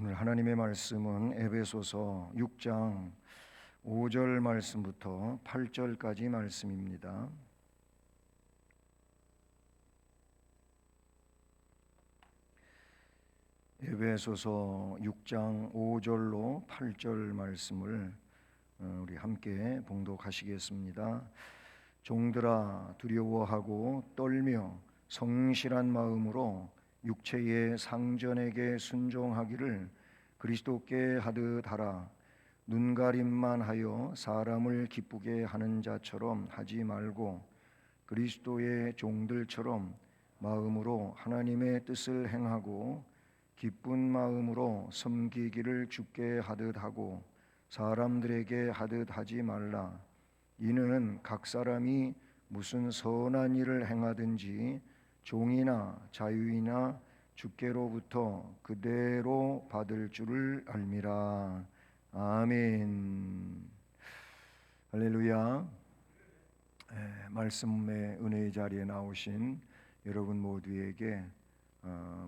오늘 하나님의 말씀은 에베소서 6장 5절 말씀부터 8절까지 말씀입니다. 에베소서 6장 5절로 8절 말씀을 우리 함께 봉독하시겠습니다. 종들아, 두려워하고 떨며 성실한 마음으로 육체의 상전에게 순종하기를 그리스도께 하듯 하라. 눈가림만 하여 사람을 기쁘게 하는 자처럼 하지 말고 그리스도의 종들처럼 마음으로 하나님의 뜻을 행하고 기쁜 마음으로 섬기기를 주께 하듯 하고 사람들에게 하듯 하지 말라. 이는 각 사람이 무슨 선한 일을 행하든지 종이나 자유이나 주께로부터 그대로 받을 줄을 알미라. 아멘. 할렐루야. 말씀의 은혜의 자리에 나오신 여러분 모두에게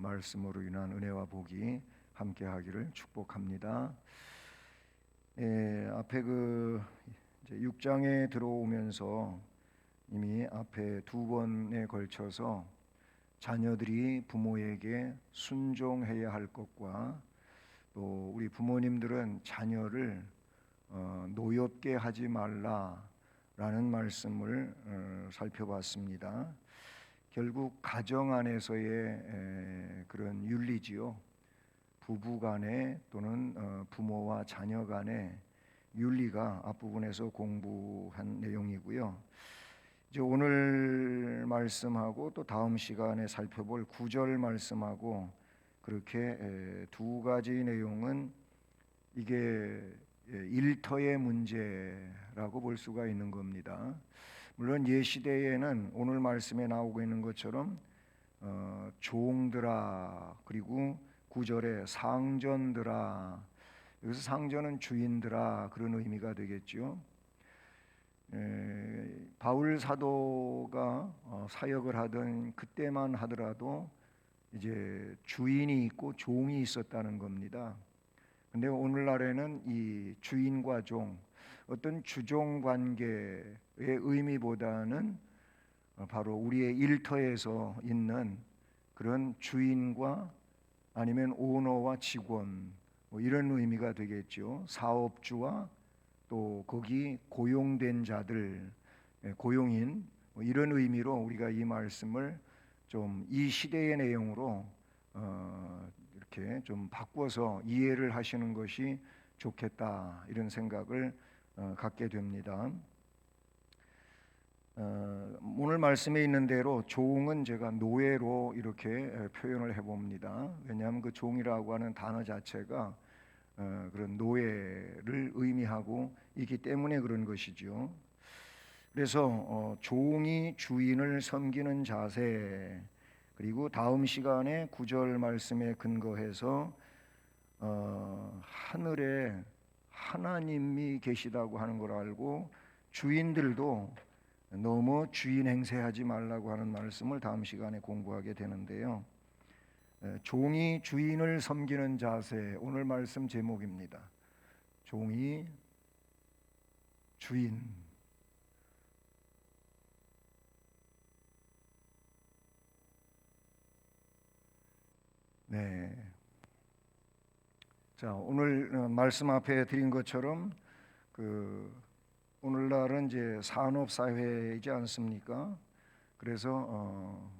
말씀으로 인한 은혜와 복이 함께하기를 축복합니다. 앞에 이제 6장에 들어오면서 이미 앞에 두 번에 걸쳐서 자녀들이 부모에게 순종해야 할 것과 또 우리 부모님들은 자녀를 노엽게 하지 말라라는 말씀을 살펴봤습니다. 결국 가정 안에서의 그런 윤리지요. 부부 간에 또는 부모와 자녀 간의 윤리가 앞부분에서 공부한 내용이고요. 이제 오늘 말씀하고 또 다음 시간에 살펴볼 9절 말씀하고 그렇게 두 가지 내용은 이게 일터의 문제라고 볼 수가 있는 겁니다. 물론 예시대에는 오늘 말씀에 나오고 있는 것처럼 종들아, 그리고 9절에 상전들아, 여기서 상전은 주인들아 그런 의미가 되겠죠. 바울 사도가 사역을 하던 그때만 하더라도 이제 주인이 있고 종이 있었다는 겁니다. 근데 오늘날에는 이 주인과 종, 어떤 주종 관계의 의미보다는 바로 우리의 일터에서 있는 그런 주인과 아니면 오너와 직원, 뭐 이런 의미가 되겠죠. 사업주와 또 거기 고용된 자들, 고용인, 뭐 이런 의미로 우리가 이 말씀을 좀 이 시대의 내용으로 이렇게 좀 바꿔서 이해를 하시는 것이 좋겠다, 이런 생각을 갖게 됩니다. 오늘 말씀에 있는 대로 종은 제가 노예로 이렇게 표현을 해봅니다. 왜냐하면 그 종이라고 하는 단어 자체가 그런 노예를 의미하고 있기 때문에 그런 것이죠. 그래서 종이 주인을 섬기는 자세, 그리고 다음 시간에 9절 말씀에 근거해서 하늘에 하나님이 계시다고 하는 걸 알고 주인들도 너무 주인 행세하지 말라고 하는 말씀을 다음 시간에 공부하게 되는데요. 종이 주인을 섬기는 자세, 오늘 말씀 제목입니다. 종이 주인. 네. 자, 오늘 말씀 앞에 드린 것처럼 오늘날은 이제 산업 사회이지 않습니까? 그래서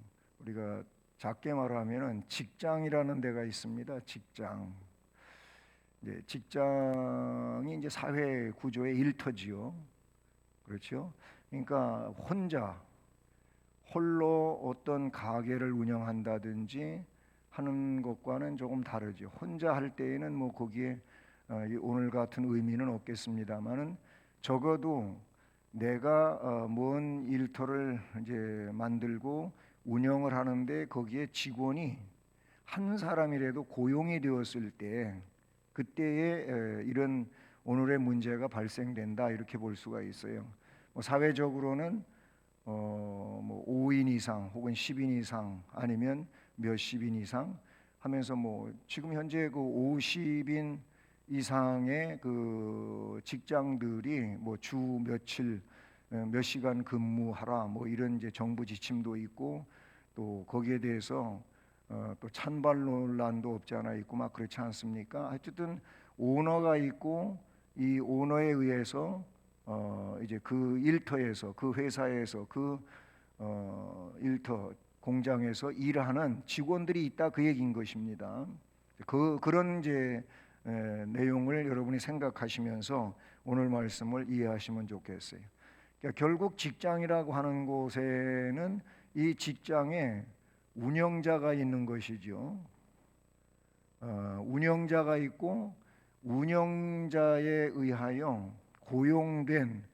우리가 작게 말하면은 직장이라는 데가 있습니다. 직장. 이제 직장이 이제 사회 구조의 일터지요. 그렇죠? 그러니까 홀로 어떤 가게를 운영한다든지 하는 것과는 조금 다르죠. 혼자 할 때에는 뭐 거기에 오늘 같은 의미는 없겠습니다만은 적어도 내가 뭔 일터를 이제 만들고 운영을 하는데 거기에 직원이 한 사람이라도 고용이 되었을 때 그때에 이런 오늘의 문제가 발생된다, 이렇게 볼 수가 있어요. 뭐 사회적으로는 뭐 5인 이상 혹은 10인 이상 아니면 몇십 인 이상 하면서 뭐 지금 현재 그 50인 이상의 그 직장들이 뭐 주 며칠 몇 시간 근무하라 뭐 이런 이제 정부 지침도 있고 또 거기에 대해서 또 찬발 논란도 없지 않아 있고 막 그렇지 않습니까? 어쨌든 오너가 있고 이 오너에 의해서 이제 그 일터에서 그 회사에서 그 일터 공장에서 일하는 직원들이 있다 그 얘기인 것입니다. 그런 이제 내용을 여러분이 생각하시면서 오늘 말씀을 이해하시면 좋겠어요. 그러니까 결국 직장이라고 하는 곳에는 이 직장에 운영자가 있는 것이죠. 운영자가 있고 운영자에 의하여 고용된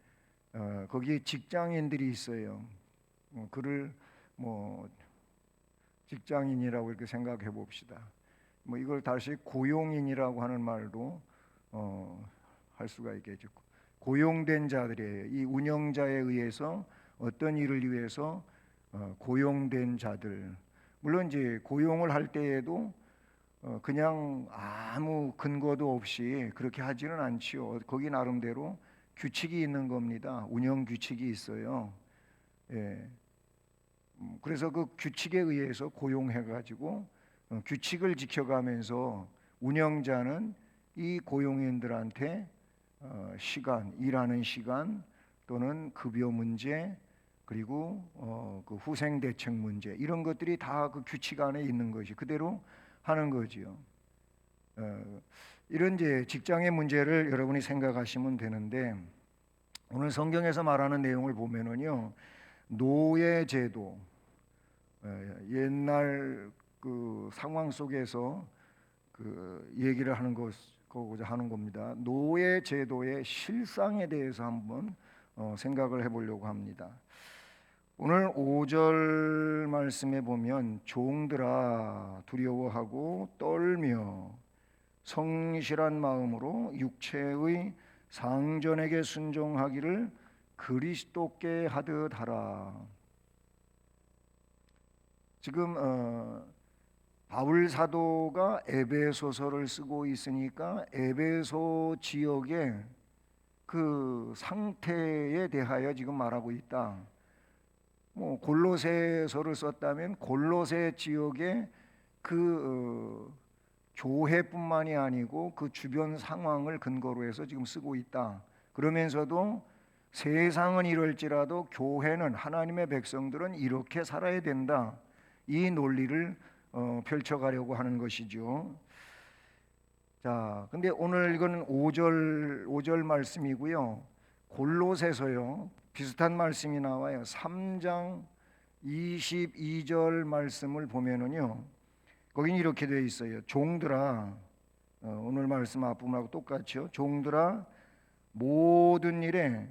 거기에 직장인들이 있어요. 그를 뭐 직장인이라고 이렇게 생각해 봅시다. 뭐 이걸 다시 고용인이라고 하는 말도 할 수가 있겠죠. 고용된 자들이에요. 이 운영자에 의해서 어떤 일을 위해서 고용된 자들. 물론 이제 고용을 할 때에도 그냥 아무 근거도 없이 그렇게 하지는 않지요. 거기 나름대로 규칙이 있는 겁니다. 운영 규칙이 있어요. 예. 그래서 그 규칙에 의해서 고용해가지고 규칙을 지켜가면서 운영자는 이 고용인들한테 시간, 일하는 시간 또는 급여 문제 그리고 그 후생 대책 문제 이런 것들이 다 그 규칙 안에 있는 것이 그대로 하는 거지요. 이런 이제 직장의 문제를 여러분이 생각하시면 되는데 오늘 성경에서 말하는 내용을 보면은요 노예 제도 옛날 그 상황 속에서 그 얘기를 하는 거고자 하는 겁니다. 노예 제도의 실상에 대해서 한번 생각을 해보려고 합니다. 오늘 5절 말씀에 보면 종들아 두려워하고 떨며 성실한 마음으로 육체의 상전에게 순종하기를 그리스도께 하듯 하라. 지금 바울 사도가 에베소서를 쓰고 있으니까 에베소 지역의 그 상태에 대하여 지금 말하고 있다. 뭐 골로새서를 썼다면 골로새 지역의 그 교회뿐만이 아니고 그 주변 상황을 근거로 해서 지금 쓰고 있다. 그러면서도 세상은 이럴지라도 교회는 하나님의 백성들은 이렇게 살아야 된다. 이 논리를 펼쳐가려고 하는 것이죠. 자, 근데 오늘 이건 5절 말씀이고요. 골로새서요. 비슷한 말씀이 나와요. 3장 22절 말씀을 보면은요. 거긴 이렇게 되어 있어요. 종들아, 오늘 말씀 앞부분하고 똑같죠. 종들아, 모든 일에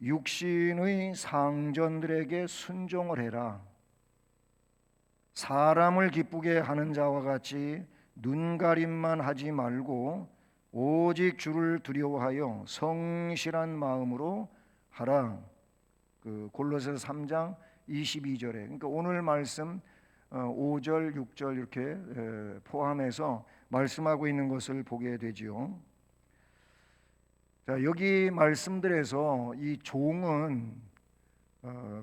육신의 상전들에게 순종을 해라. 사람을 기쁘게 하는 자와 같이 눈가림만 하지 말고 오직 주를 두려워하여 성실한 마음으로 하라. 그 골로새서 3장 22절에 그러니까 오늘 말씀 5절, 6절 이렇게 포함해서 말씀하고 있는 것을 보게 되지요. 자, 여기 말씀들에서 이 종은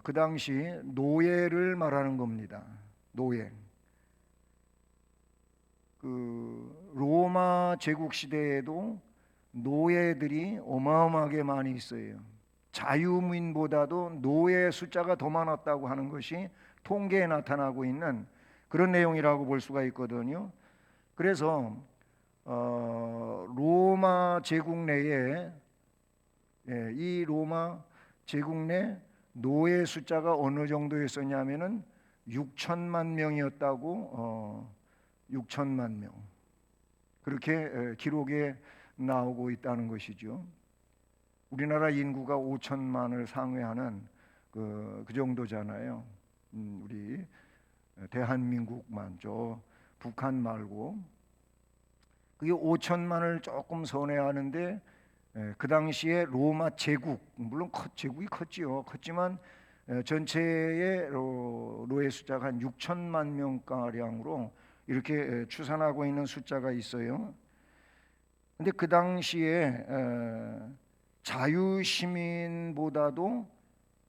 그 당시 노예를 말하는 겁니다. 노예. 그 로마 제국 시대에도 노예들이 어마어마하게 많이 있어요. 자유민보다도 노예 숫자가 더 많았다고 하는 것이 통계에 나타나고 있는 그런 내용이라고 볼 수가 있거든요. 그래서 로마 제국 내에 이 로마 제국 내 노예 숫자가 어느 정도였었냐면은 6천만 명이었다고 6천만 명 그렇게 기록에 나오고 있다는 것이죠. 우리나라 인구가 5천만을 상회하는 그 정도잖아요. 우리 대한민국만 저 북한 말고 그게 5천만을 조금 선회하는데 그 당시에 로마 제국 물론 제국이 컸지요. 컸지만 전체의 노예 숫자가 한 6천만 명 가량으로 이렇게 추산하고 있는 숫자가 있어요. 근데 그 당시에 자유시민보다도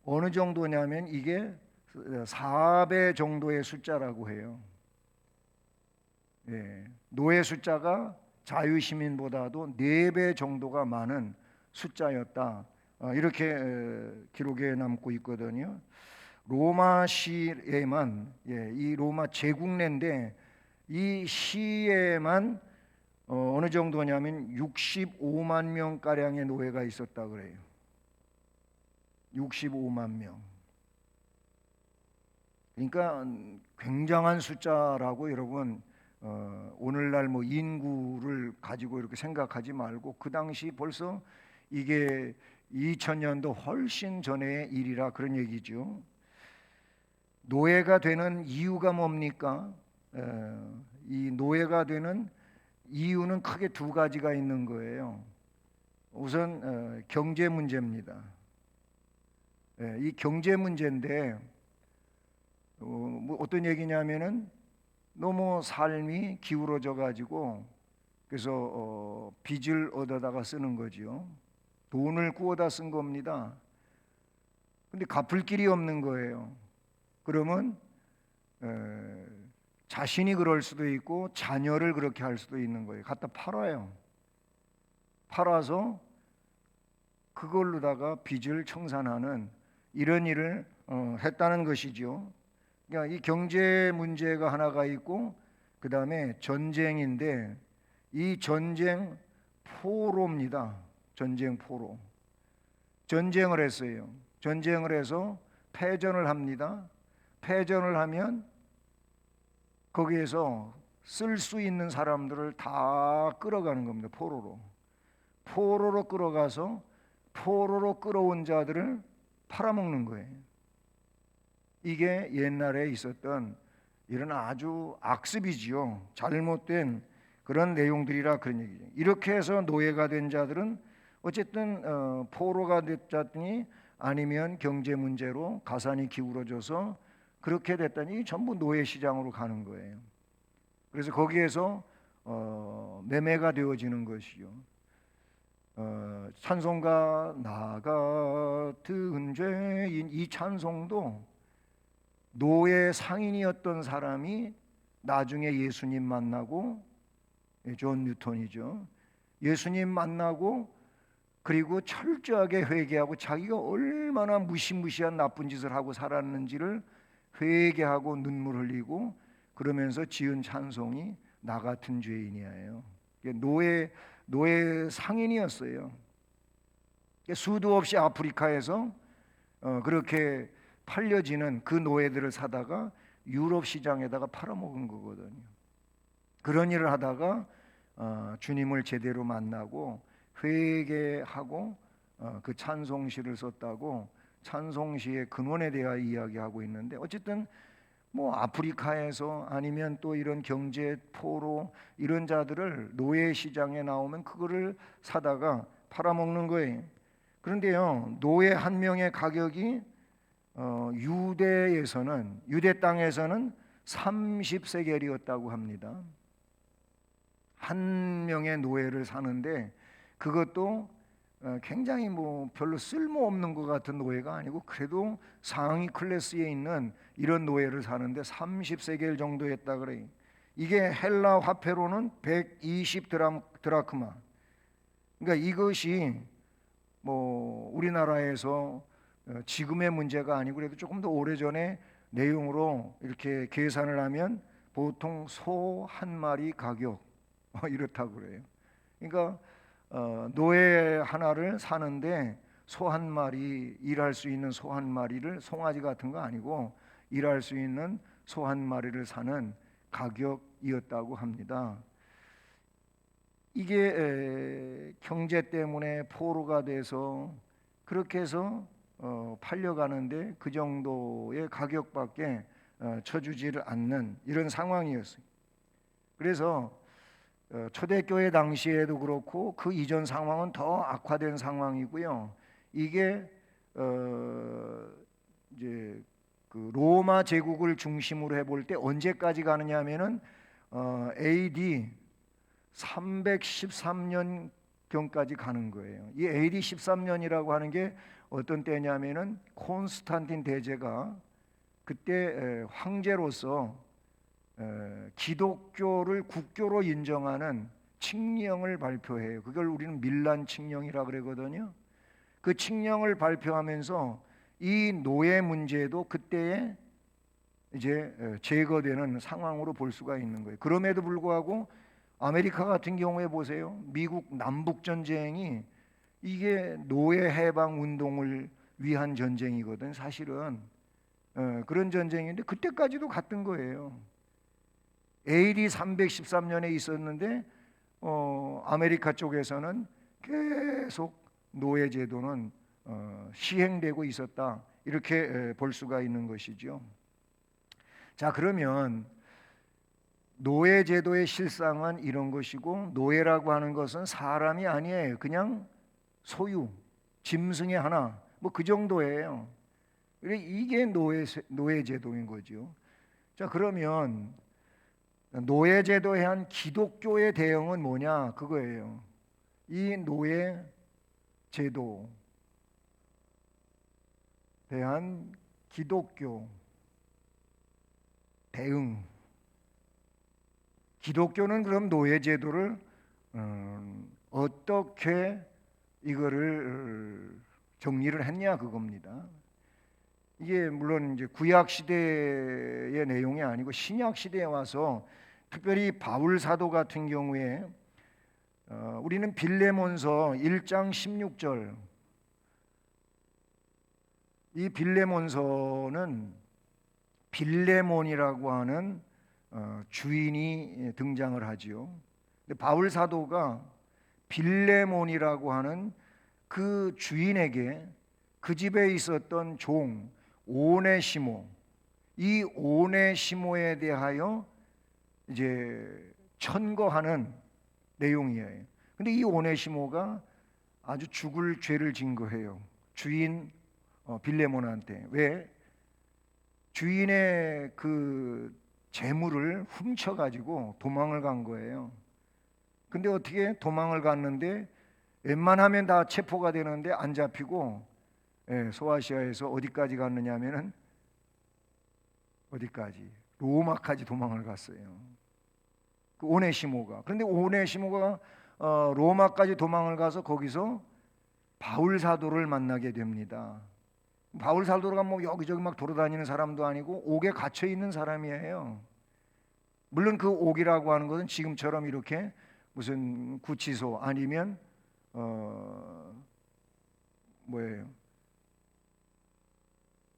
어느 정도냐면 이게 4배 정도의 숫자라고 해요. 예, 노예 숫자가 자유시민보다도 4배 정도가 많은 숫자였다. 이렇게 기록에 남고 있거든요. 로마 시에만, 이 로마 제국내인데 이 시에만 어느 정도냐면 65만 명 가량의 노예가 있었다 그래요. 65만 명. 그러니까 굉장한 숫자라고 여러분 오늘날 뭐 인구를 가지고 이렇게 생각하지 말고 그 당시 벌써 이게 2000년도 훨씬 전의 일이라 그런 얘기죠. 노예가 되는 이유가 뭡니까? 이 노예가 되는 이유는 크게 두 가지가 있는 거예요. 우선 경제 문제입니다. 이 경제 문제인데 뭐 어떤 얘기냐면은 너무 삶이 기울어져 가지고 그래서 빚을 얻어다가 쓰는 거지요. 돈을 구워다 쓴 겁니다. 근데 갚을 길이 없는 거예요. 그러면 자신이 그럴 수도 있고 자녀를 그렇게 할 수도 있는 거예요. 갖다 팔아요. 팔아서 그걸로다가 빚을 청산하는 이런 일을 했다는 것이죠. 그러니까 이 경제 문제가 하나가 있고 그 다음에 전쟁인데 이 전쟁 포로입니다. 전쟁 포로. 전쟁을 했어요. 전쟁을 해서 패전을 합니다. 패전을 하면 거기에서 쓸 수 있는 사람들을 다 끌어가는 겁니다. 포로로. 포로로 끌어가서 포로로 끌어온 자들을 팔아먹는 거예요. 이게 옛날에 있었던 이런 아주 악습이지요. 잘못된 그런 내용들이라 그런 얘기죠. 이렇게 해서 노예가 된 자들은 어쨌든 포로가 됐자니 아니면 경제 문제로 가산이 기울어져서 그렇게 됐더니 전부 노예 시장으로 가는 거예요. 그래서 거기에서 매매가 되어지는 것이요. 찬송가 나 같은 죄인 이 찬송도 노예 상인이었던 사람이 나중에 예수님 만나고 존 뉴턴이죠. 예수님 만나고 그리고 철저하게 회개하고 자기가 얼마나 무시무시한 나쁜 짓을 하고 살았는지를 회개하고 눈물 흘리고 그러면서 지은 찬송이 나 같은 죄인이에요. 노예 상인이었어요. 수도 없이 아프리카에서 그렇게 팔려지는 그 노예들을 사다가 유럽 시장에다가 팔아먹은 거거든요. 그런 일을 하다가 주님을 제대로 만나고 회개하고 그 찬송시를 썼다고 찬송시의 근원에 대하여 이야기하고 있는데 어쨌든 뭐 아프리카에서 아니면 또 이런 경제 포로 이런 자들을 노예 시장에 나오면 그거를 사다가 팔아먹는 거예요. 그런데요 노예 한 명의 가격이 유대에서는 유대 땅에서는 30세겔이었다고 합니다. 한 명의 노예를 사는데 그것도 굉장히 뭐 별로 쓸모없는 것 같은 노예가 아니고 그래도 상위 클래스에 있는 이런 노예를 사는데 30세겔 정도 했다 그래요. 이게 헬라 화폐로는 120 드라크마. 그러니까 이것이 뭐 우리나라에서 지금의 문제가 아니고 그래도 조금 더 오래전에 내용으로 이렇게 계산을 하면 보통 소 한 마리 가격 이렇다고 그래요. 그러니까 노예 하나를 사는데 소 한 마리 일할 수 있는 소 한 마리를 송아지 같은 거 아니고 일할 수 있는 소 한 마리를 사는 가격이었다고 합니다. 이게 경제 때문에 포로가 돼서 그렇게 해서 팔려가는데 그 정도의 가격밖에 쳐주지를 않는 이런 상황이었어요. 그래서 초대교회 당시에도 그렇고 그 이전 상황은 더 악화된 상황이고요. 이게 이제 그 로마 제국을 중심으로 해볼 때 언제까지 가느냐면은 AD 313년경까지 가는 거예요. 이 AD 13년이라고 하는 게 어떤 때냐면은 콘스탄틴 대제가 그때 황제로서 기독교를 국교로 인정하는 칙령을 발표해요. 그걸 우리는 밀란 칙령이라 그러거든요. 그 칙령을 발표하면서 이 노예 문제도 그때에 이제 제거되는 상황으로 볼 수가 있는 거예요. 그럼에도 불구하고 아메리카 같은 경우에 보세요. 미국 남북 전쟁이 이게 노예 해방 운동을 위한 전쟁이거든. 사실은 그런 전쟁인데 그때까지도 갔던 거예요. AD 313년에 있었는데 아메리카 쪽에서는 계속 노예 제도는 시행되고 있었다. 이렇게 볼 수가 있는 것이죠. 자, 그러면 노예 제도의 실상은 이런 것이고, 노예라고 하는 것은 사람이 아니에요. 그냥 소유, 짐승의 하나, 뭐 그 정도예요. 이게 노예 제도인 거죠. 자, 그러면 노예 제도에 한 기독교의 대응은 뭐냐? 그거예요. 이 노예 제도에 대한 기독교 대응. 기독교는 그럼 노예 제도를 어떻게 이거를 정리를 했냐 그겁니다. 이게 물론 이제 구약 시대의 내용이 아니고 신약 시대에 와서 특별히 바울 사도 같은 경우에 우리는 빌레몬서 1장 16절, 이 빌레몬서는 빌레몬이라고 하는 주인이 등장을 하지요. 근데 바울 사도가 빌레몬이라고 하는 그 주인에게 그 집에 있었던 종 오네시모, 이 오네시모에 대하여 이제 천거하는 내용이에요. 근데 이 오네시모가 아주 죽을 죄를 진 거예요. 주인 빌레몬한테. 왜? 주인의 그 재물을 훔쳐가지고 도망을 간 거예요. 근데 어떻게 도망을 갔는데 웬만하면 다 체포가 되는데 안 잡히고 소아시아에서 어디까지 갔느냐 하면은 어디까지? 로마까지 도망을 갔어요. 그 오네시모가. 그런데 오네시모가 로마까지 도망을 가서 거기서 바울 사도를 만나게 됩니다. 바울 사도가 뭐 여기저기 막 돌아다니는 사람도 아니고 옥에 갇혀 있는 사람이에요. 물론 그 옥이라고 하는 것은 지금처럼 이렇게 무슨 구치소 아니면 뭐예요?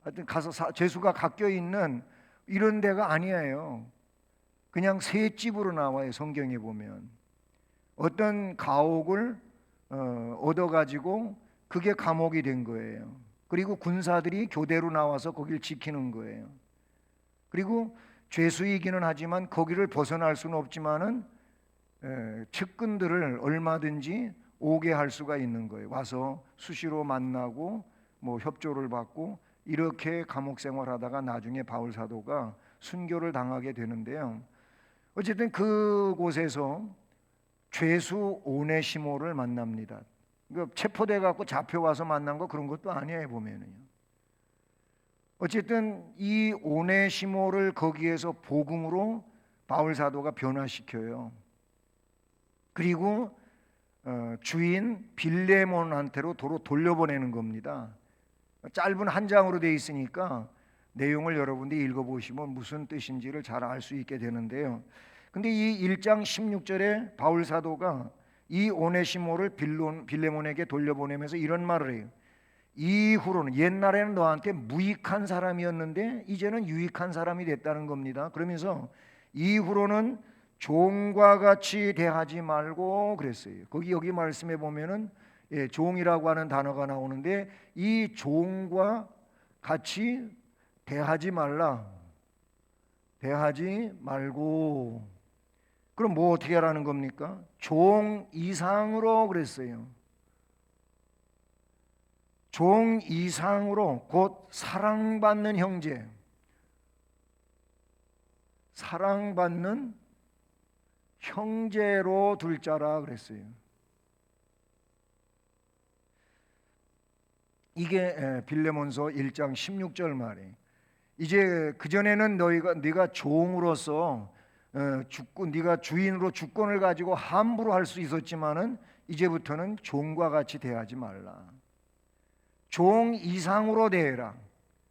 하여튼 가서 죄수가 깎여 있는 이런 데가 아니에요. 그냥 셋집으로 나와요. 성경에 보면 어떤 가옥을 얻어가지고 그게 감옥이 된 거예요. 그리고 군사들이 교대로 나와서 거기를 지키는 거예요. 그리고 죄수이기는 하지만 거기를 벗어날 수는 없지만은 측근들을 얼마든지 오게 할 수가 있는 거예요. 와서 수시로 만나고 뭐 협조를 받고 이렇게 감옥 생활하다가 나중에 바울 사도가 순교를 당하게 되는데요. 어쨌든 그곳에서 죄수 오네시모를 만납니다. 그러니까 체포돼 갖고 잡혀와서 만난 거 그런 것도 아니에요 보면은요. 어쨌든 이 오네시모를 거기에서 복음으로 바울 사도가 변화시켜요. 그리고 주인 빌레몬한테로 도로 돌려보내는 겁니다. 짧은 한 장으로 돼 있으니까 내용을 여러분들이 읽어보시면 무슨 뜻인지를 잘 알 수 있게 되는데요. 근데 이 1장 16절에 바울 사도가 이 오네시모를 빌레몬에게 돌려보내면서 이런 말을 해요. 이후로는, 옛날에는 너한테 무익한 사람이었는데 이제는 유익한 사람이 됐다는 겁니다. 그러면서 이후로는 종과 같이 대하지 말고 그랬어요. 여기 말씀해 보면은 종이라고 하는 단어가 나오는데 이 종과 같이 대하지 말라. 대하지 말고. 그럼 뭐 어떻게 하라는 겁니까? 종 이상으로 그랬어요. 종 이상으로, 곧 사랑받는 형제, 사랑받는 형제로 둘 자라 그랬어요. 이게 빌레몬서 1장 16절 말에 이제 그전에는 네가 종으로서 네가 주인으로 주권을 가지고 함부로 할 수 있었지만은 이제부터는 종과 같이 대하지 말라. 종 이상으로 대해라.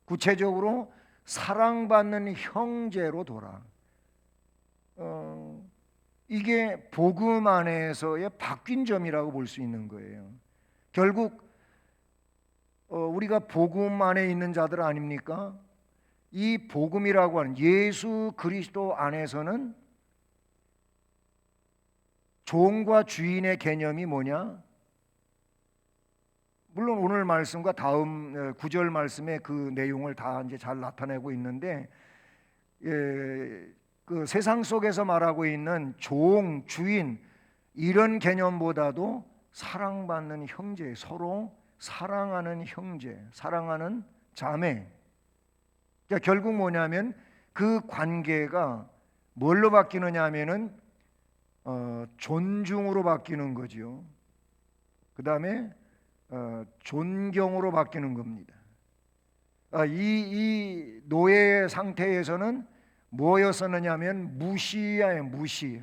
구체적으로 사랑받는 형제로 둬라. 이게 복음 안에서의 바뀐 점이라고 볼 수 있는 거예요. 결국 우리가 복음 안에 있는 자들 아닙니까? 이 복음이라고 하는 예수 그리스도 안에서는 종과 주인의 개념이 뭐냐? 물론 오늘 말씀과 다음 9절 말씀의 그 내용을 다 이제 잘 나타내고 있는데, 그 세상 속에서 말하고 있는 종, 주인 이런 개념보다도 사랑받는 형제, 서로 사랑하는 형제, 사랑하는 자매. 그러니까 결국 뭐냐면 그 관계가 뭘로 바뀌느냐 하면은 존중으로 바뀌는 거죠. 그 다음에 존경으로 바뀌는 겁니다. 이 노예 상태에서는 뭐였었느냐 하면 무시예요. 무시.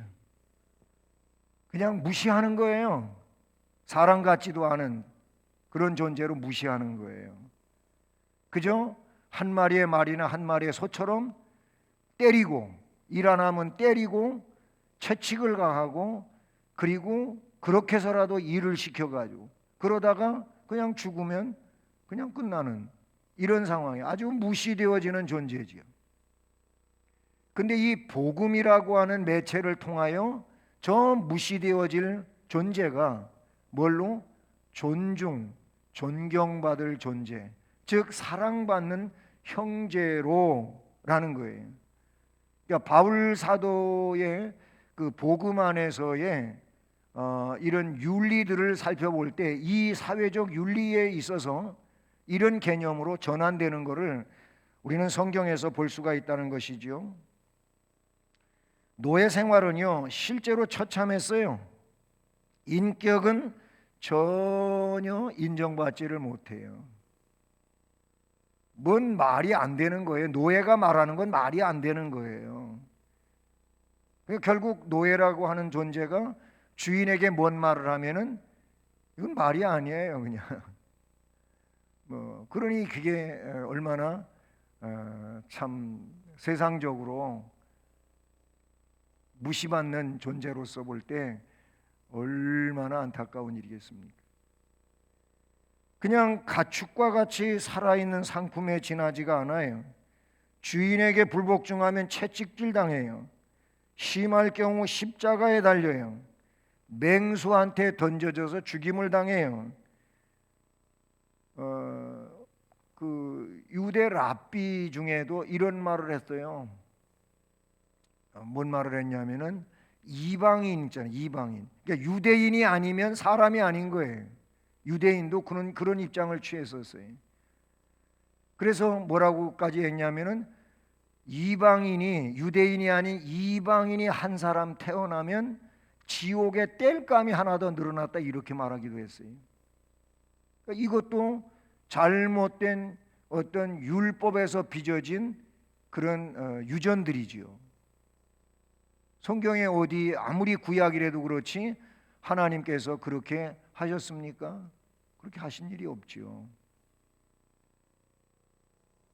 그냥 무시하는 거예요. 사람 같지도 않은 그런 존재로 무시하는 거예요. 그죠? 한 마리의 말이나 한 마리의 소처럼 때리고, 일 안 하면 때리고 채찍을 가하고, 그리고 그렇게 해서라도 일을 시켜가지고 그러다가 그냥 죽으면 그냥 끝나는 이런 상황이 아주 무시되어지는 존재지요. 근데 이 복음이라고 하는 매체를 통하여 저 무시되어질 존재가 뭘로? 존중, 존경받을 존재, 즉 사랑받는 형제로라는 거예요. 그러니까 바울 사도의 그 복음 안에서의 이런 윤리들을 살펴볼 때 이 사회적 윤리에 있어서 이런 개념으로 전환되는 것을 우리는 성경에서 볼 수가 있다는 것이죠. 노예 생활은요 실제로 처참했어요. 인격은 전혀 인정받지를 못해요. 뭔 말이 안 되는 거예요. 노예가 말하는 건 말이 안 되는 거예요. 결국 노예라고 하는 존재가 주인에게 뭔 말을 하면은 이건 말이 아니에요, 그냥. 그러니 그게 얼마나 참 세상적으로 무시받는 존재로서 볼 때 얼마나 안타까운 일이겠습니까? 그냥 가축과 같이 살아있는 상품에 지나지가 않아요. 주인에게 불복종하면 채찍질 당해요. 심할 경우 십자가에 달려요. 맹수한테 던져져서 죽임을 당해요. 그 유대 랍비 중에도 이런 말을 했어요. 뭔 말을 했냐면은 이방인 있잖아요. 이방인. 그러니까 유대인이 아니면 사람이 아닌 거예요. 유대인도 그런 입장을 취했었어요. 그래서 뭐라고까지 했냐면은 이방인이 유대인이 아닌 이방인이 한 사람 태어나면 지옥의 땔감이 하나 더 늘어났다 이렇게 말하기도 했어요. 그러니까 이것도 잘못된 어떤 율법에서 빚어진 그런 유전들이지요. 성경에 어디 아무리 구약이라도 그렇지 하나님께서 그렇게 하셨습니까? 그렇게 하신 일이 없지요.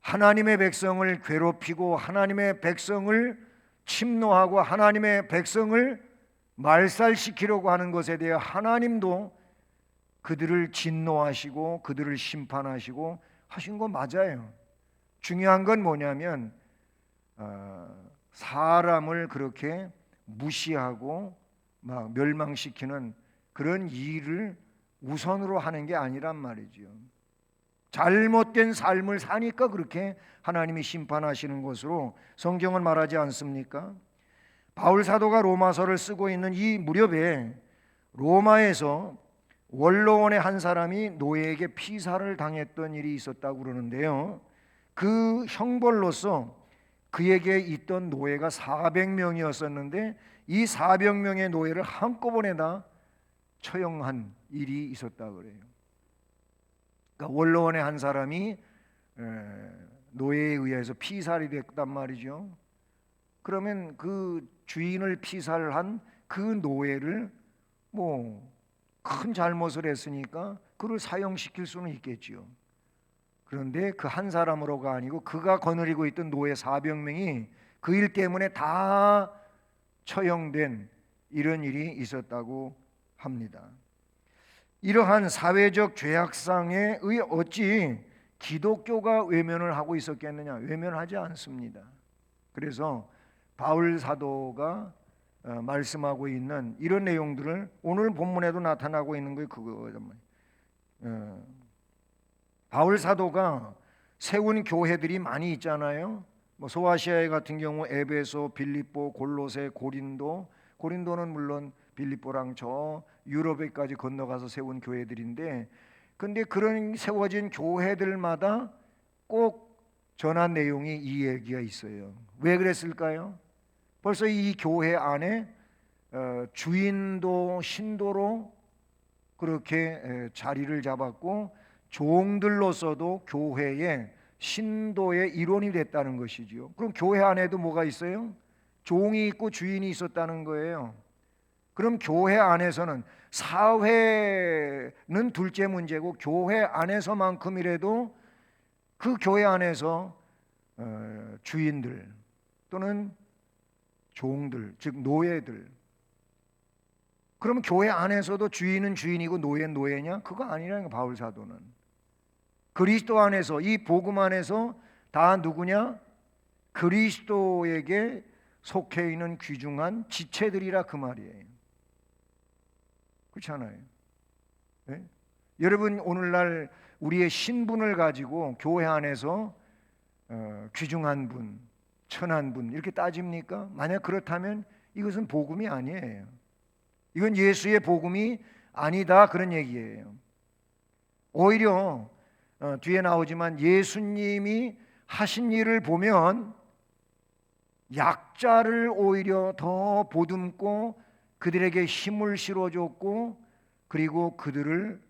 하나님의 백성을 괴롭히고 하나님의 백성을 침노하고 하나님의 백성을 말살시키려고 하는 것에 대해 하나님도 그들을 진노하시고 그들을 심판하시고 하신 거 맞아요. 중요한 건 뭐냐면 사람을 그렇게 무시하고 막 멸망시키는 그런 일을 우선으로 하는 게 아니란 말이죠. 잘못된 삶을 사니까 그렇게 하나님이 심판하시는 것으로 성경은 말하지 않습니까? 바울 사도가 로마서를 쓰고 있는 이 무렵에 로마에서 원로원의 한 사람이 노예에게 피살을 당했던 일이 있었다고 그러는데요. 그 형벌로서 그에게 있던 노예가 400명이었었는데 이 400명의 노예를 한꺼번에 다 처형한 일이 있었다 그래요. 그러니까 원로원의 한 사람이 노예에 의해서 피살이 됐단 말이죠. 그러면 그 주인을 피살한 그 노예를 뭐 큰 잘못을 했으니까 그를 사형시킬 수는 있겠지요. 그런데 그 한 사람으로가 아니고 그가 거느리고 있던 노예 400명이 그 일 때문에 다 처형된 이런 일이 있었다고 합니다. 이러한 사회적 죄악상에 의 어찌 기독교가 외면을 하고 있었겠느냐? 외면하지 않습니다. 그래서 바울 사도가 말씀하고 있는 이런 내용들을 오늘 본문에도 나타나고 있는 게 그거란 말이에요. 바울 사도가 세운 교회들이 많이 있잖아요. 뭐 소아시아에 같은 경우 에베소, 빌립보, 골로새, 고린도. 고린도는 물론 빌립보랑 저 유럽에까지 건너가서 세운 교회들인데, 근데 그런 세워진 교회들마다 꼭 전한 내용이 이 얘기가 있어요. 왜 그랬을까요? 벌써 이 교회 안에 주인도 신도로 그렇게 자리를 잡았고 종들로서도 교회의 신도의 일원이 됐다는 것이지요. 그럼 교회 안에도 뭐가 있어요? 종이 있고 주인이 있었다는 거예요. 그럼 교회 안에서는 사회는 둘째 문제고 교회 안에서만큼이라도 그 교회 안에서 주인들 또는 종들, 즉 노예들. 그러면 교회 안에서도 주인은 주인이고 노예는 노예냐? 그거 아니라는 거예요. 바울 사도는 그리스도 안에서, 이 복음 안에서 다 누구냐? 그리스도에게 속해 있는 귀중한 지체들이라 그 말이에요. 그렇잖아요. 네? 여러분 오늘날 우리의 신분을 가지고 교회 안에서 귀중한 분, 천한 분 이렇게 따집니까? 만약 그렇다면 이것은 복음이 아니에요. 이건 예수의 복음이 아니다 그런 얘기예요. 오히려 뒤에 나오지만 예수님이 하신 일을 보면 약자를 오히려 더 보듬고 그들에게 힘을 실어줬고 그리고 그들을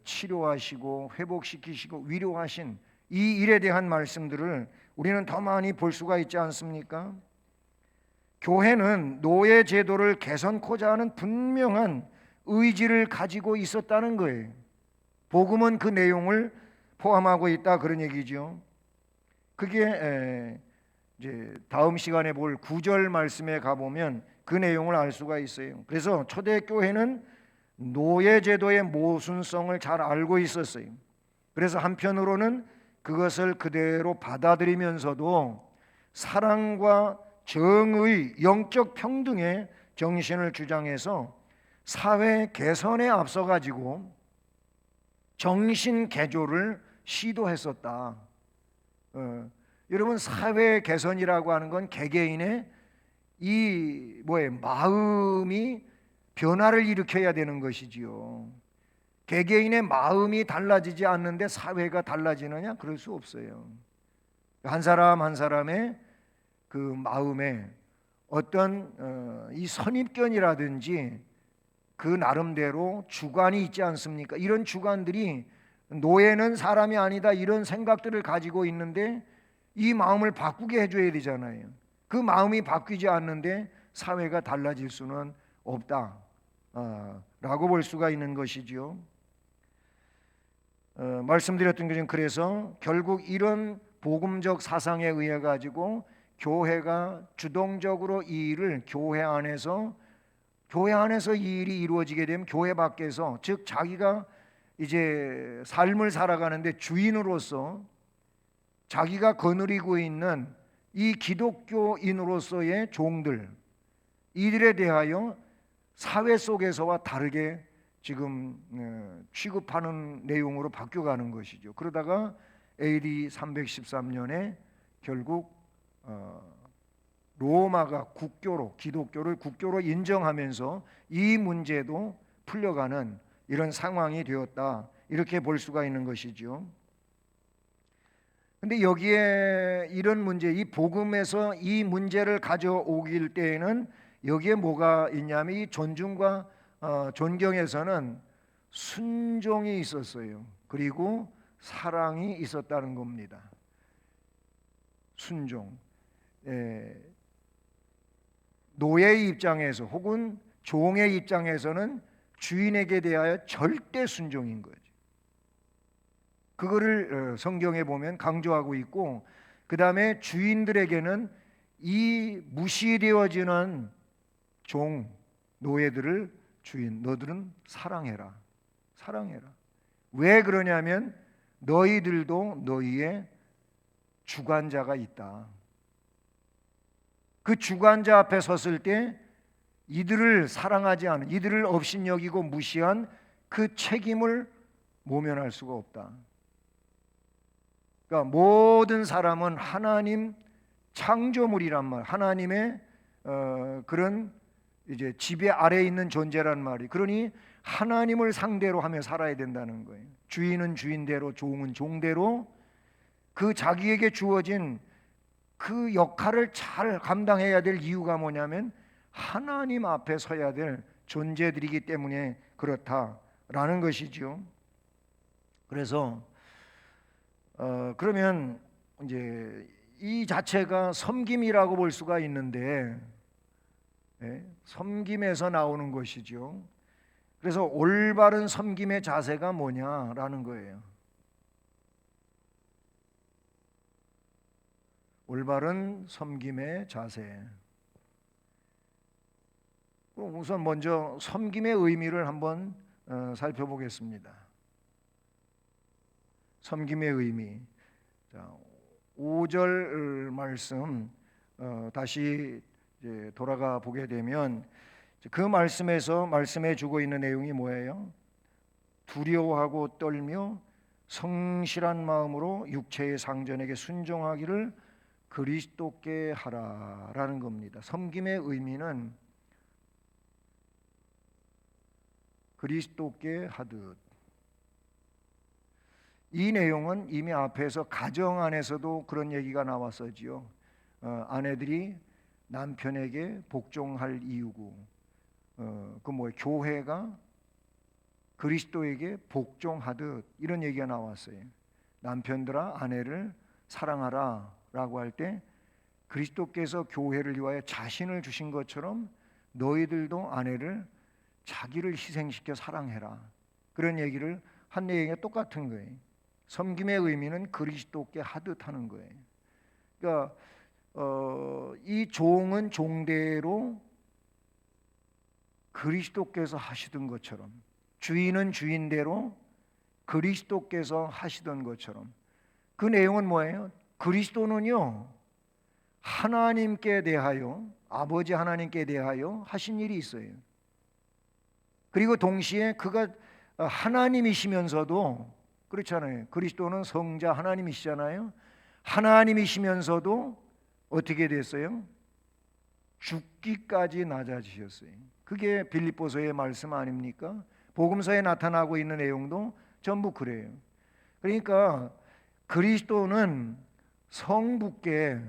치료하시고 회복시키시고 위로하신 이 일에 대한 말씀들을 우리는 더 많이 볼 수가 있지 않습니까? 교회는 노예 제도를 개선코자 하는 분명한 의지를 가지고 있었다는 거예요. 복음은 그 내용을 포함하고 있다 그런 얘기죠. 그게 이제 다음 시간에 볼 9절 말씀에 가보면 그 내용을 알 수가 있어요. 그래서 초대교회는 노예 제도의 모순성을 잘 알고 있었어요. 그래서 한편으로는 그것을 그대로 받아들이면서도 사랑과 정의, 영적 평등의 정신을 주장해서 사회 개선에 앞서 가지고 정신 개조를 시도했었다. 여러분 사회 개선이라고 하는 건 개개인의 이 마음이 변화를 일으켜야 되는 것이지요. 개개인의 마음이 달라지지 않는데 사회가 달라지느냐? 그럴 수 없어요. 한 사람 한 사람의 그 마음에 어떤 이 선입견이라든지 그 나름대로 주관이 있지 않습니까? 이런 주관들이 노예는 사람이 아니다 이런 생각들을 가지고 있는데 이 마음을 바꾸게 해줘야 되잖아요. 그 마음이 바뀌지 않는데 사회가 달라질 수는 없다 라고 볼 수가 있는 것이죠. 말씀드렸던 것은 그래서 결국 이런 복음적 사상에 의해 가지고 교회가 주동적으로 이 일을 교회 안에서 이 일이 이루어지게 되면 교회 밖에서, 즉 자기가 이제 삶을 살아가는데 주인으로서 자기가 거느리고 있는 이 기독교인으로서의 종들, 이들에 대하여 사회 속에서와 다르게 지금 취급하는 내용으로 바뀌어가는 것이죠. 그러다가 AD 313년에 결국 로마가 기독교를 국교로 인정하면서 이 문제도 풀려가는 이런 상황이 되었다, 이렇게 볼 수가 있는 것이죠. 근데 여기에 이런 문제, 이 복음에서 이 문제를 가져오길 때에는 여기에 뭐가 있냐면 이 존중과 존경에서는 순종이 있었어요. 그리고 사랑이 있었다는 겁니다. 순종. 노예의 입장에서 혹은 종의 입장에서는 주인에게 대하여 절대 순종인 거죠. 그거를 성경에 보면 강조하고 있고, 그 다음에 주인들에게는 이 무시되어지는 종, 노예들을 주인, 너들은 사랑해라. 사랑해라. 왜 그러냐면 너희들도 너희의 주관자가 있다. 그 주관자 앞에 섰을 때 이들을 사랑하지 않은, 이들을 업신여기고 무시한 그 책임을 모면할 수가 없다. 그러니까 모든 사람은 하나님 창조물이란 말, 하나님의 그런 이제 지배 아래에 있는 존재란 말이. 그러니 하나님을 상대로 하며 살아야 된다는 거예요. 주인은 주인대로, 종은 종대로 그 자기에게 주어진 그 역할을 잘 감당해야 될 이유가 뭐냐면 하나님 앞에 서야 될 존재들이기 때문에 그렇다라는 것이죠. 그래서 그러면 이제 이 자체가 섬김이라고 볼 수가 있는데, 섬김에서 나오는 것이죠. 그래서 올바른 섬김의 자세가 뭐냐라는 거예요. 올바른 섬김의 자세. 우선 먼저 섬김의 의미를 한번 살펴보겠습니다. 섬김의 의미. 자, 5절 말씀 다시 이제 돌아가 보게 되면 그 말씀에서 말씀해 주고 있는 내용이 뭐예요? 두려워하고 떨며 성실한 마음으로 육체의 상전에게 순종하기를 그리스도께 하라라는 겁니다. 섬김의 의미는 그리스도께 하듯. 이 내용은 이미 앞에서 가정 안에서도 그런 얘기가 나왔었지요. 아내들이 남편에게 복종할 이유고, 그 뭐예요? 교회가 그리스도에게 복종하듯 이런 얘기가 나왔어요. 남편들아 아내를 사랑하라라고 할 때 그리스도께서 교회를 위하여 자신을 주신 것처럼 너희들도 아내를 자기를 희생시켜 사랑해라. 그런 얘기를 한 내용이 똑같은 거예요. 섬김의 의미는 그리스도께 하듯 하는 거예요. 그러니까 이 종은 종대로 그리스도께서 하시던 것처럼, 주인은 주인대로 그리스도께서 하시던 것처럼. 그 내용은 뭐예요? 그리스도는요 하나님께 대하여, 아버지 하나님께 대하여 하신 일이 있어요. 그리고 동시에 그가 하나님이시면서도, 그렇잖아요. 그리스도는 성자 하나님이시잖아요. 하나님이시면서도 어떻게 됐어요? 죽기까지 낮아지셨어요. 그게 빌립보서의 말씀 아닙니까? 복음서에 나타나고 있는 내용도 전부 그래요. 그러니까 그리스도는 성부께,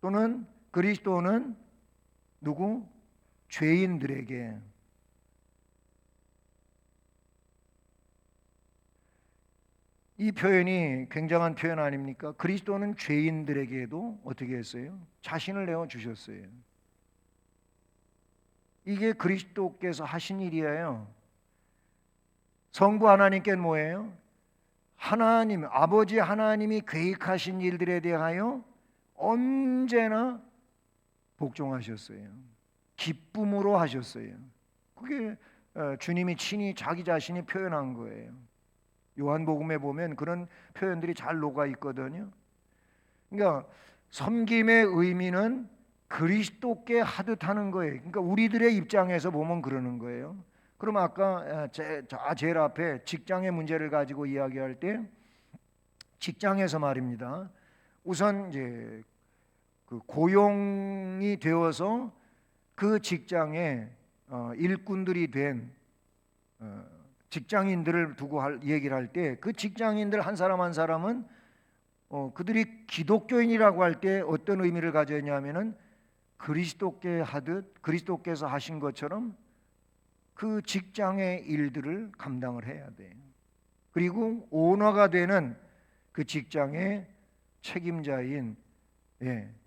또는 그리스도는 누구? 죄인들에게, 이 표현이 굉장한 표현 아닙니까? 그리스도는 죄인들에게도 어떻게 했어요? 자신을 내어 주셨어요. 이게 그리스도께서 하신 일이에요. 성부 하나님께는 뭐예요? 하나님, 아버지 하나님이 계획하신 일들에 대하여 언제나 복종하셨어요. 기쁨으로 하셨어요. 그게 주님이 친히 자기 자신이 표현한 거예요. 요한복음에 보면 그런 표현들이 잘 녹아 있거든요. 그러니까 섬김의 의미는 그리스도께 하듯 하는 거예요. 그러니까 우리들의 입장에서 보면 그러는 거예요. 그럼 아까 제일 앞에 직장의 문제를 가지고 이야기할 때, 직장에서 말입니다. 우선 이제 그 고용이 되어서 그 직장에 일꾼들이 된 직장인들을 두고 얘기를 할 때, 그 직장인들 한 사람 한 사람은 그들이 기독교인이라고 할 때 어떤 의미를 가졌냐면은 그리스도께 하듯 그리스도께서 하신 것처럼 그 직장의 일들을 감당을 해야 돼요. 그리고 오너가 되는 그 직장의 책임자인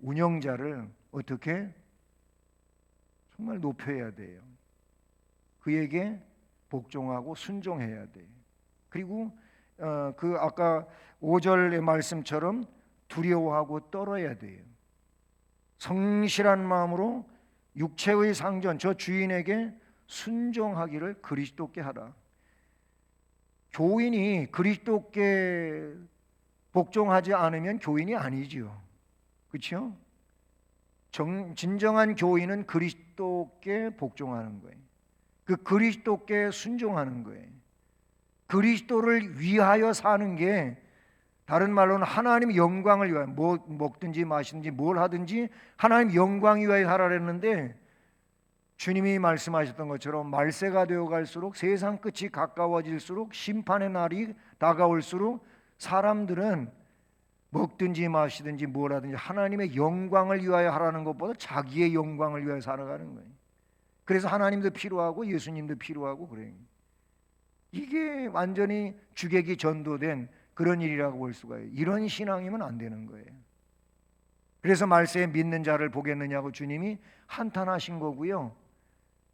운영자를 어떻게 정말 높여야 돼요. 그에게 복종하고 순종해야 돼요. 그리고 그 아까 5절의 말씀처럼 두려워하고 떨어야 돼요. 성실한 마음으로 육체의 상전 저 주인에게 순종하기를 그리스도께 하라. 교인이 그리스도께 복종하지 않으면 교인이 아니지요. 그렇죠? 진정한 교인은 그리스도께 복종하는 거예요. 그 그리스도께 순종하는 거예요. 그리스도를 위하여 사는 게 다른 말로는 하나님 영광을 위하여 뭐 먹든지 마시든지 뭘 하든지 하나님 영광 위하여 살아라 했는데 주님이 말씀하셨던 것처럼 말세가 되어 갈수록 세상 끝이 가까워질수록 심판의 날이 다가올수록 사람들은 먹든지 마시든지 뭘 하든지 하나님의 영광을 위하여 하라는 것보다 자기의 영광을 위하여 살아가는 거예요. 그래서 하나님도 필요하고 예수님도 필요하고 그래요. 이게 완전히 주객이 전도된 그런 일이라고 볼 수가 있어요. 이런 신앙이면 안 되는 거예요. 그래서 말세에 믿는 자를 보겠느냐고 주님이 한탄하신 거고요.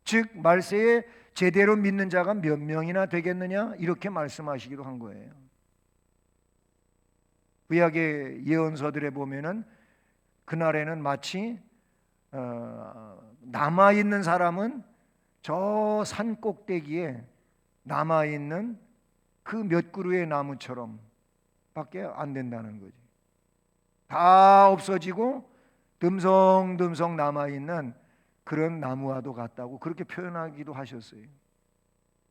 즉 말세에 제대로 믿는 자가 몇 명이나 되겠느냐 이렇게 말씀하시기도 한 거예요. 구약의 예언서들에 보면은 그날에는 마치 남아있는 사람은 저 산 꼭대기에 남아있는 그 몇 그루의 나무처럼 밖에 안 된다는 거지. 다 없어지고 듬성듬성 남아있는 그런 나무와도 같다고 그렇게 표현하기도 하셨어요.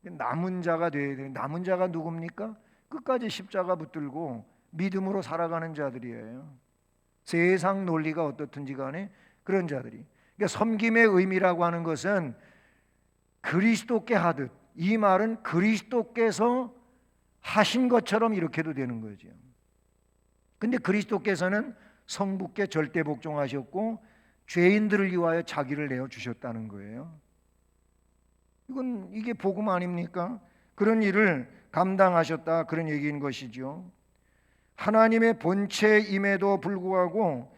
남은 자가 돼야 돼요. 남은 자가 누굽니까? 끝까지 십자가 붙들고 믿음으로 살아가는 자들이에요. 세상 논리가 어떻든지 간에 그런 자들이. 그러니까 섬김의 의미라고 하는 것은 그리스도께 하듯, 이 말은 그리스도께서 하신 것처럼 이렇게도 되는 거죠. 근데 그리스도께서는 성부께 절대 복종하셨고 죄인들을 위하여 자기를 내어 주셨다는 거예요. 이게 복음 아닙니까? 그런 일을 감당하셨다 그런 얘기인 것이죠. 하나님의 본체임에도 불구하고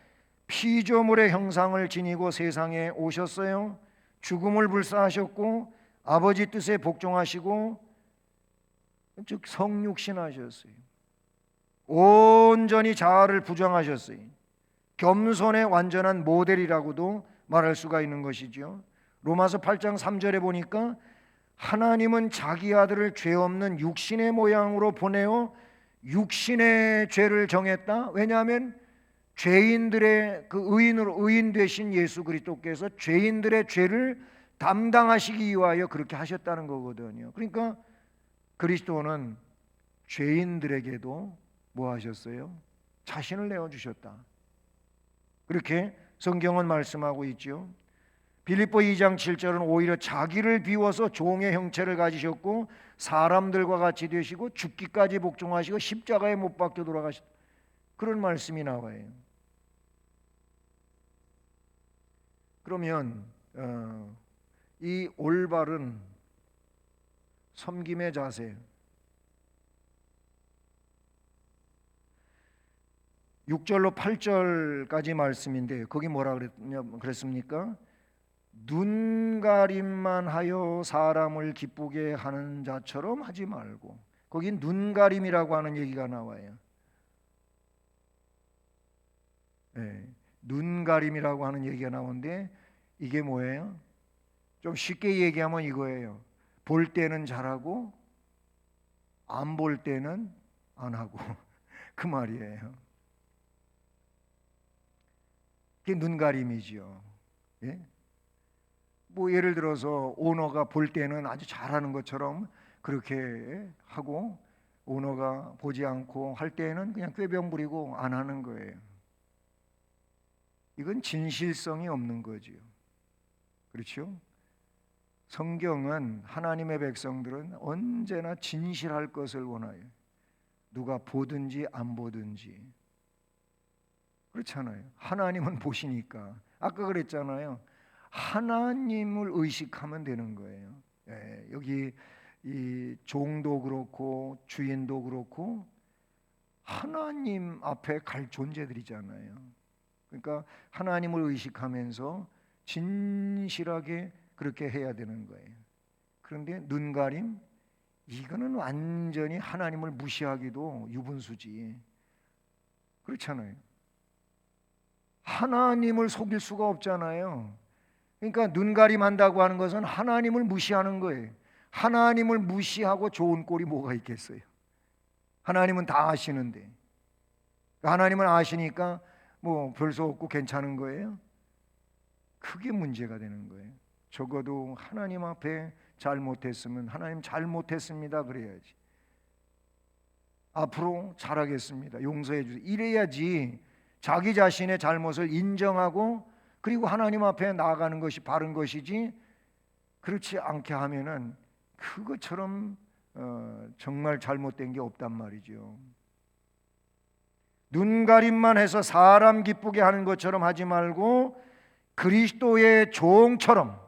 피조물의 형상을 지니고 세상에 오셨어요. 죽음을 불사하셨고 아버지 뜻에 복종하시고 즉 성육신하셨어요. 온전히 자아를 부정하셨어요. 겸손의 완전한 모델이라고도 말할 수가 있는 것이죠. 로마서 8장 3절에 보니까 하나님은 자기 아들을 죄 없는 육신의 모양으로 보내어 육신의 죄를 정했다. 왜냐하면 죄인들의 그 의인 되신 예수 그리스도께서 죄인들의 죄를 담당하시기 위하여 그렇게 하셨다는 거거든요. 그러니까 그리스도는 죄인들에게도 뭐 하셨어요? 자신을 내어 주셨다. 그렇게 성경은 말씀하고 있죠. 빌립보 2장 7절은 오히려 자기를 비워서 종의 형체를 가지셨고 사람들과 같이 되시고 죽기까지 복종하시고 십자가에 못 박혀 돌아가셨다. 그런 말씀이 나와요. 그러면 이 올바른 섬김의 자세 6절로 8절까지 말씀인데 거기 뭐라 그랬습니까? 눈가림만 하여 사람을 기쁘게 하는 자처럼 하지 말고, 거긴 눈가림이라고 하는 얘기가 나와요. 네, 눈가림이라고 하는 얘기가 나오는데 이게 뭐예요? 좀 쉽게 얘기하면 이거예요. 볼 때는 잘하고 안 볼 때는 안 하고 그 말이에요. 그게 눈가림이죠. 예? 뭐 예를 들어서 오너가 볼 때는 아주 잘하는 것처럼 그렇게 하고 오너가 보지 않고 할 때는 그냥 꾀병 부리고 안 하는 거예요. 이건 진실성이 없는 거지요. 그렇죠? 성경은 하나님의 백성들은 언제나 진실할 것을 원해요. 누가 보든지 안 보든지 그렇잖아요. 하나님은 보시니까. 아까 그랬잖아요. 하나님을 의식하면 되는 거예요. 예, 여기 이 종도 그렇고 주인도 그렇고 하나님 앞에 갈 존재들이잖아요. 그러니까 하나님을 의식하면서 진실하게 그렇게 해야 되는 거예요. 그런데 눈가림, 이거는 완전히 하나님을 무시하기도 유분수지. 그렇잖아요. 하나님을 속일 수가 없잖아요. 그러니까 눈가림 한다고 하는 것은 하나님을 무시하는 거예요. 하나님을 무시하고 좋은 꼴이 뭐가 있겠어요? 하나님은 다 아시는데. 하나님은 아시니까 뭐 별 수 없고 괜찮은 거예요? 그게 문제가 되는 거예요. 적어도 하나님 앞에 잘못했으면 하나님 잘못했습니다 그래야지. 앞으로 잘하겠습니다, 용서해 주세요, 이래야지 자기 자신의 잘못을 인정하고 그리고 하나님 앞에 나아가는 것이 바른 것이지, 그렇지 않게 하면은 그것처럼 정말 잘못된 게 없단 말이죠. 눈가림만 해서 사람 기쁘게 하는 것처럼 하지 말고 그리스도의 종처럼,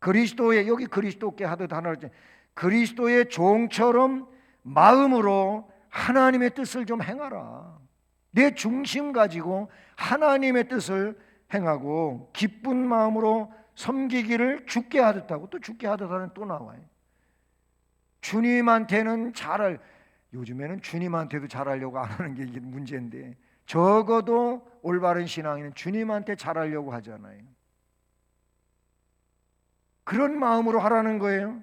그리스도의, 여기 그리스도께 하듯 하나, 그리스도의 종처럼 마음으로 하나님의 뜻을 좀 행하라. 내 중심 가지고 하나님의 뜻을 행하고 기쁜 마음으로 섬기기를 주께 하듯하고, 또 주께 하듯 하는 또 나와요. 주님한테는 잘할, 요즘에는 주님한테도 잘하려고 안 하는 게 이게 문제인데, 적어도 올바른 신앙인은 주님한테 잘하려고 하잖아요. 그런 마음으로 하라는 거예요.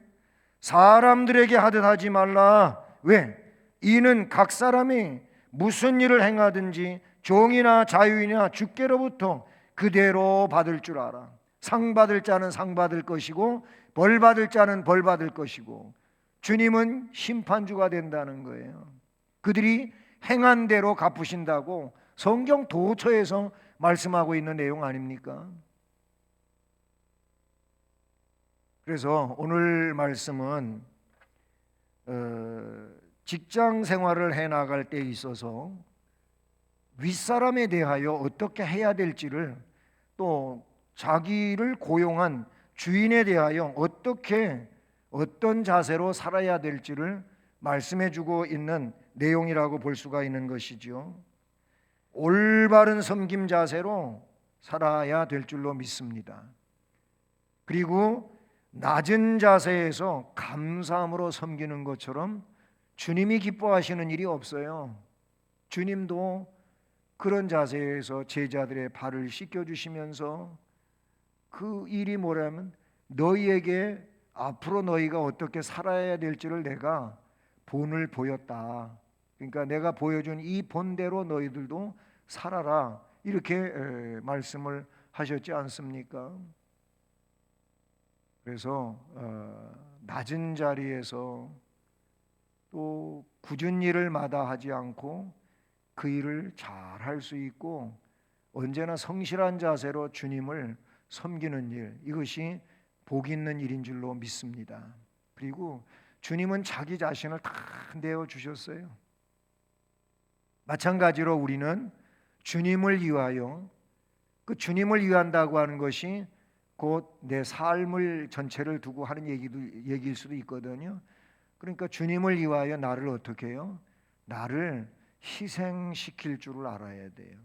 사람들에게 하듯 하지 말라. 왜? 이는 각 사람이 무슨 일을 행하든지 종이나 자유이나 주께로부터 그대로 받을 줄 알아. 상 받을 자는 상 받을 것이고 벌 받을 자는 벌 받을 것이고, 주님은 심판주가 된다는 거예요. 그들이 행한 대로 갚으신다고 성경 도처에서 말씀하고 있는 내용 아닙니까? 그래서 오늘 말씀은 직장 생활을 해나갈 때 있어서 윗사람에 대하여 어떻게 해야 될지를, 또 자기를 고용한 주인에 대하여 어떻게, 어떤 자세로 살아야 될지를 말씀해 주고 있는 내용이라고 볼 수가 있는 것이죠. 올바른 섬김 자세로 살아야 될 줄로 믿습니다. 그리고 낮은 자세에서 감사함으로 섬기는 것처럼 주님이 기뻐하시는 일이 없어요. 주님도 그런 자세에서 제자들의 발을 씻겨주시면서 그 일이 뭐냐면, 너희에게 앞으로 너희가 어떻게 살아야 될지를 내가 본을 보였다. 그러니까 내가 보여준 이 본대로 너희들도 살아라, 이렇게 말씀을 하셨지 않습니까? 그래서 낮은 자리에서 또 굳은 일을 마다하지 않고 그 일을 잘 할 수 있고 언제나 성실한 자세로 주님을 섬기는 일, 이것이 복 있는 일인 줄로 믿습니다. 그리고 주님은 자기 자신을 다 내어주셨어요. 마찬가지로 우리는 주님을 위하여, 그 주님을 위한다고 하는 것이 곧 내 삶을 전체를 두고 하는 얘기일 수도 있거든요. 그러니까 주님을 위하여 나를 어떻게 해요? 나를 희생시킬 줄을 알아야 돼요.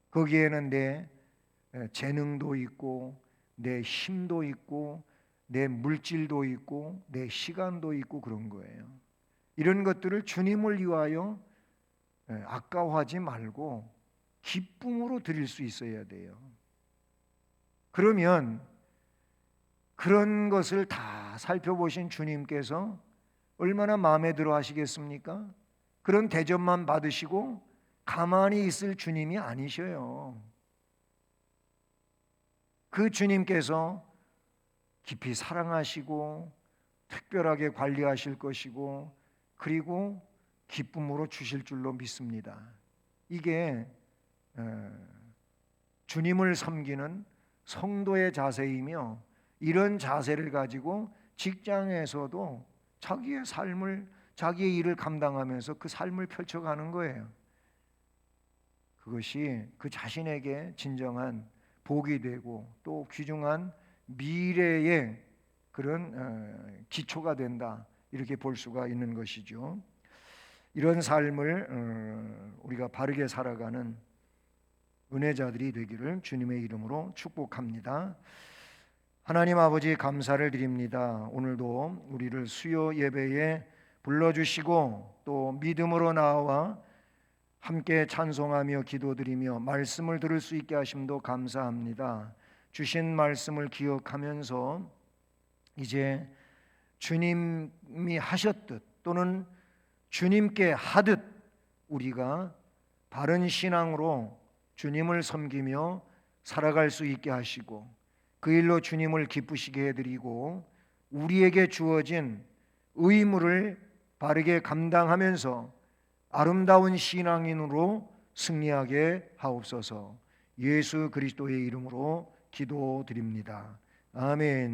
거기에는 내 재능도 있고 내 힘도 있고 내 물질도 있고 내 시간도 있고 그런 거예요. 이런 것들을 주님을 위하여 아까워하지 말고 기쁨으로 드릴 수 있어야 돼요. 그러면 그런 것을 다 살펴보신 주님께서 얼마나 마음에 들어 하시겠습니까? 그런 대접만 받으시고 가만히 있을 주님이 아니셔요. 그 주님께서 깊이 사랑하시고 특별하게 관리하실 것이고 그리고 기쁨으로 주실 줄로 믿습니다. 이게 주님을 섬기는 성도의 자세이며, 이런 자세를 가지고 직장에서도 자기의 삶을, 자기의 일을 감당하면서 그 삶을 펼쳐가는 거예요. 그것이 그 자신에게 진정한 복이 되고 또 귀중한 미래의 그런 기초가 된다, 이렇게 볼 수가 있는 것이죠. 이런 삶을 우리가 바르게 살아가는 은혜자들이 되기를 주님의 이름으로 축복합니다. 하나님 아버지, 감사를 드립니다. 오늘도 우리를 수요 예배에 불러주시고 또 믿음으로 나와 함께 찬송하며 기도드리며 말씀을 들을 수 있게 하심도 감사합니다. 주신 말씀을 기억하면서 이제 주님이 하셨듯 또는 주님께 하듯 우리가 바른 신앙으로 주님을 섬기며 살아갈 수 있게 하시고 그 일로 주님을 기쁘시게 해드리고 우리에게 주어진 의무를 바르게 감당하면서 아름다운 신앙인으로 승리하게 하옵소서. 예수 그리스도의 이름으로 기도드립니다. 아멘.